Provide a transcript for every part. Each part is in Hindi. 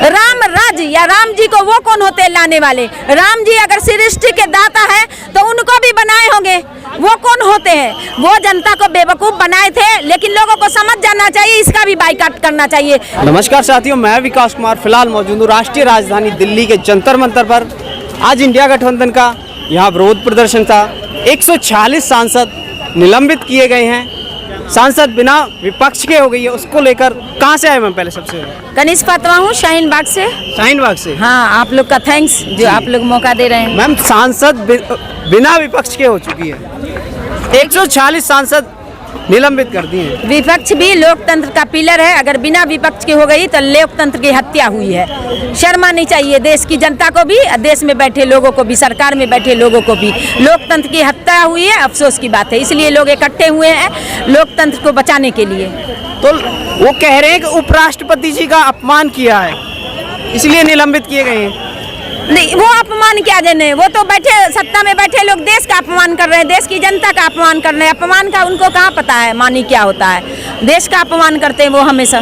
राम राज्य या राम जी को वो कौन होते हैं लाने वाले? राम जी अगर सृष्टि के दाता है तो उनको भी बनाए होंगे, वो कौन होते हैं? वो जनता को बेवकूफ बनाए थे, लेकिन लोगों को समझ जाना चाहिए, इसका भी बाइकाट करना चाहिए। नमस्कार साथियों, मैं विकास कुमार फिलहाल मौजूद हूँ राष्ट्रीय राजधानी दिल्ली के जंतर मंतर पर। आज इंडिया गठबंधन का यहाँ विरोध प्रदर्शन था। 146 सांसद निलंबित किए गए हैं। सांसद बिना विपक्ष के हो गई है, उसको लेकर कहाँ से आए मैम? पहले सबसे कनिष्क फतवा हूँ शाहीन बाग से। शाहीन बाग से। हाँ, आप लोग का थैंक्स जो आप लोग मौका दे रहे हैं। मैम सांसद बिना विपक्ष के हो चुकी है, 146 सांसद निलंबित कर दिए हैं। विपक्ष भी लोकतंत्र का पिलर है, अगर बिना विपक्ष के हो गई तो लोकतंत्र की हत्या हुई है। शर्म आनी चाहिए देश की जनता को भी, देश में बैठे लोगों को भी, सरकार में बैठे लोगों को भी। लोकतंत्र की हत्या हुई है, अफसोस की बात है। इसलिए लोग इकट्ठे हुए हैं लोकतंत्र को बचाने के लिए। तो वो कह रहे हैं कि उपराष्ट्रपति जी का अपमान किया है, इसलिए निलंबित किए गए हैं। नहीं, वो अपमान क्या देने, वो तो बैठे सत्ता में बैठे लोग देश का अपमान कर रहे हैं, देश की जनता का अपमान कर रहे हैं। अपमान का उनको कहाँ पता है मानी क्या होता है? देश का अपमान करते हैं वो हमेशा,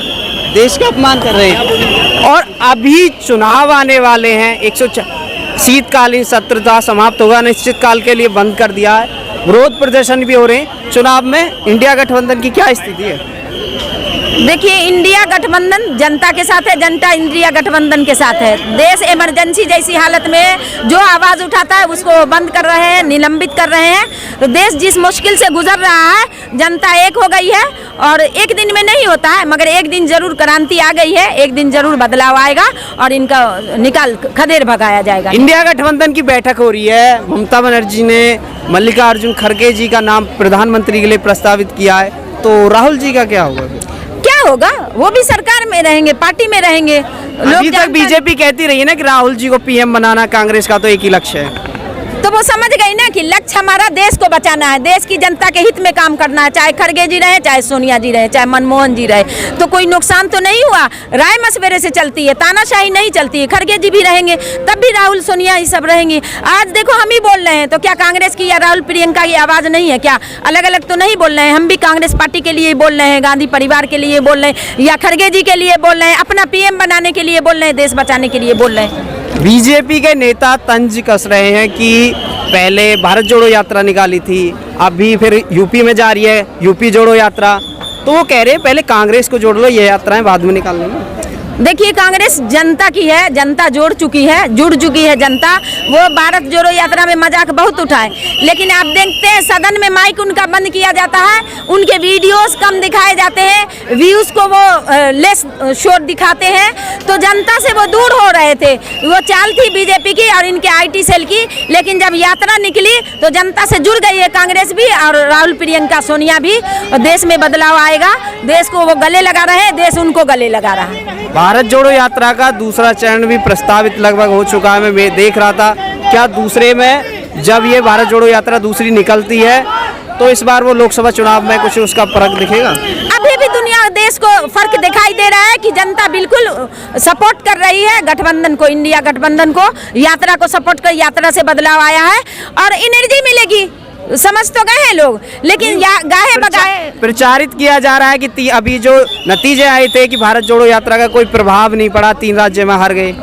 देश का अपमान कर रहे हैं। और अभी चुनाव आने वाले हैं, 104 शीतकालीन सत्र था, समाप्त होगा, निश्चित काल के लिए बंद कर दिया है। विरोध प्रदर्शन भी हो रहे हैं। चुनाव में इंडिया गठबंधन की क्या स्थिति है? देखिए, इंडिया गठबंधन जनता के साथ है, जनता इंडिया गठबंधन के साथ है। देश इमरजेंसी जैसी हालत में जो आवाज उठाता है उसको बंद कर रहे हैं, निलंबित कर रहे हैं। तो देश जिस मुश्किल से गुजर रहा है, जनता एक हो गई है। और एक दिन में नहीं होता है, मगर एक दिन जरूर क्रांति आ गई है, एक दिन जरूर बदलाव आएगा और इनका निकाल खदेड़ भगाया जाएगा। इंडिया गठबंधन की बैठक हो रही है। ममता बनर्जी ने मल्लिकार्जुन खड़गे जी का नाम प्रधानमंत्री के लिए प्रस्तावित किया है, तो राहुल जी का क्या होगा? क्या होगा? वो भी सरकार में रहेंगे, पार्टी में रहेंगे। अभी तक बीजेपी कहती रही है ना कि राहुल जी को पीएम बनाना कांग्रेस का तो एक ही लक्ष्य है। तो वो समझ गई ना कि लक्ष्य हमारा देश को बचाना है, देश की जनता के हित में काम करना है। चाहे खड़गे जी रहे, चाहे सोनिया जी रहे, चाहे मनमोहन जी रहे, तो कोई नुकसान तो नहीं हुआ। राय मशवरे से चलती है, तानाशाही नहीं चलती है। खड़गे जी भी रहेंगे तब भी राहुल सोनिया ये सब रहेंगी। आज देखो हम ही बोल रहे हैं, तो क्या कांग्रेस की या राहुल प्रियंका की आवाज़ नहीं है क्या? अलग अलग तो नहीं बोल रहे हैं, हम भी कांग्रेस पार्टी के लिए बोल रहे हैं, गांधी परिवार के लिए बोल रहे हैं, या खड़गे जी के लिए बोल रहे हैं, अपना पीएम बनाने के लिए बोल रहे हैं, देश बचाने के लिए बोल रहे हैं। बीजेपी के नेता तंज कस रहे हैं कि पहले भारत जोड़ो यात्रा निकाली थी, अभी फिर यूपी में जा रही है यूपी जोड़ो यात्रा। तो वो कह रहे हैं पहले कांग्रेस को जोड़ लो, ये यात्राएं बाद में निकाल लेंगे। देखिए, कांग्रेस जनता की है, जनता जुड़ चुकी है जनता। वो भारत जोड़ो यात्रा में मजाक बहुत उठाए, लेकिन आप देखते हैं सदन में माइक उनका बंद किया जाता है, उनके वीडियोस कम दिखाए जाते हैं, व्यूज को वो लेस शोर दिखाते हैं। तो जनता से वो दूर हो रहे थे। वो चाल थी बीजेपी की और इनके IT सेल की, लेकिन जब यात्रा निकली तो जनता से जुड़ गई है कांग्रेस भी और राहुल प्रियंका सोनिया भी। और देश में बदलाव आएगा, देश को वो गले लगा रहे हैं, देश उनको गले लगा रहा है। भारत जोड़ो यात्रा का दूसरा चरण भी प्रस्तावित लगभग हो चुका है। मैं देख रहा था, क्या दूसरे में जब ये भारत जोड़ो यात्रा दूसरी निकलती है तो इस बार वो लोकसभा चुनाव में कुछ उसका फर्क दिखेगा? अभी भी दुनिया देश को फर्क दिखाई दे रहा है कि जनता बिल्कुल सपोर्ट कर रही है गठबंधन को, इंडिया गठबंधन को, यात्रा को सपोर्ट कर, यात्रा से बदलाव आया है और एनर्जी मिलेगी। समझ तो गए हैं लोग, लेकिन गाहे बगाहे प्रचारित किया जा रहा है कि अभी जो नतीजे आए थे कि भारत जोड़ो यात्रा का कोई प्रभाव नहीं पड़ा, 3 राज्य में हार गए।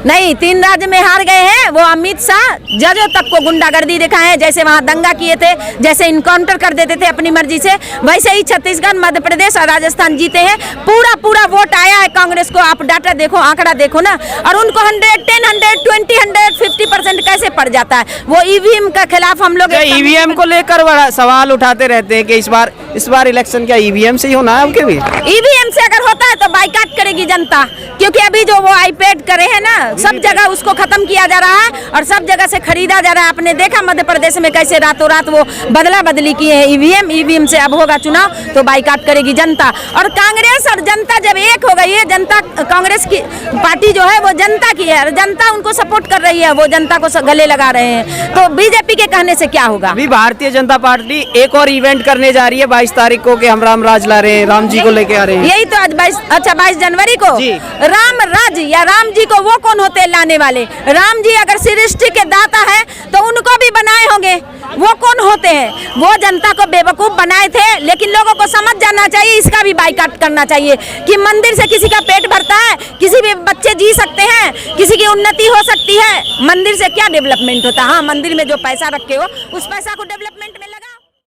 नहीं, 3 राज्य में हार गए हैं। वो अमित शाह जजों तक को गुंडागर्दी दिखाए हैं, जैसे वहाँ दंगा किए थे, जैसे इनकाउंटर कर देते थे अपनी मर्जी से, वैसे ही छत्तीसगढ़, मध्य प्रदेश और राजस्थान जीते हैं। पूरा वोट आया है कांग्रेस को। आप डाटा देखो, आंकड़ा देखो ना। और उनको 110, 120, 150% कैसे पड़ जाता है? वो EVM के खिलाफ हम लोग EVM को लेकर बड़ा सवाल उठाते रहते हैं कि इस बार इलेक्शन क्या EVM से ही होना है? आपके भी EVM से अगर होता है तो बाइकाट करेगी जनता, क्योंकि अभी जो वो iPad करे हैं ना, सब जगह उसको खत्म किया जा रहा है और सब जगह से खरीदा जा रहा है। आपने देखा मध्य प्रदेश में कैसे रातों रात वो बदला बदली किए हैं EVM से। अब होगा चुनाव तो बाइकाट करेगी जनता। और कांग्रेस और जनता जब एक हो गई है, जनता कांग्रेस की पार्टी जो है वो जनता की है और जनता उनको सपोर्ट कर रही है, वो जनता को गले लगा रहे हैं। तो बीजेपी के कहने से क्या होगा? अभी भारतीय जनता पार्टी एक और इवेंट करने जा रही है 22 तारीख को कि हम राम राज ला रहे हैं, राम जी को लेके आ रहे हैं। यही तो आज 22 जनवरी को राम राज्य या राम जी को वो कौन होते हैं लाने वाले? राम जी अगर सृष्टि के दाता है तो उनको भी बनाए होंगे, वो कौन होते हैं? वो जनता को बेवकूफ़ बनाए थे, लेकिन लोगों को समझ जाना चाहिए, इसका भी बाइकाट करना चाहिए कि मंदिर से किसी का पेट भरता है, किसी भी बच्चे जी सकते हैं, किसी की उन्नति हो सकती है। मंदिर से क्या डेवलपमेंट होता है? हाँ, मंदिर में जो पैसा रखे हो उस पैसा को डेवलपमेंट में लगा।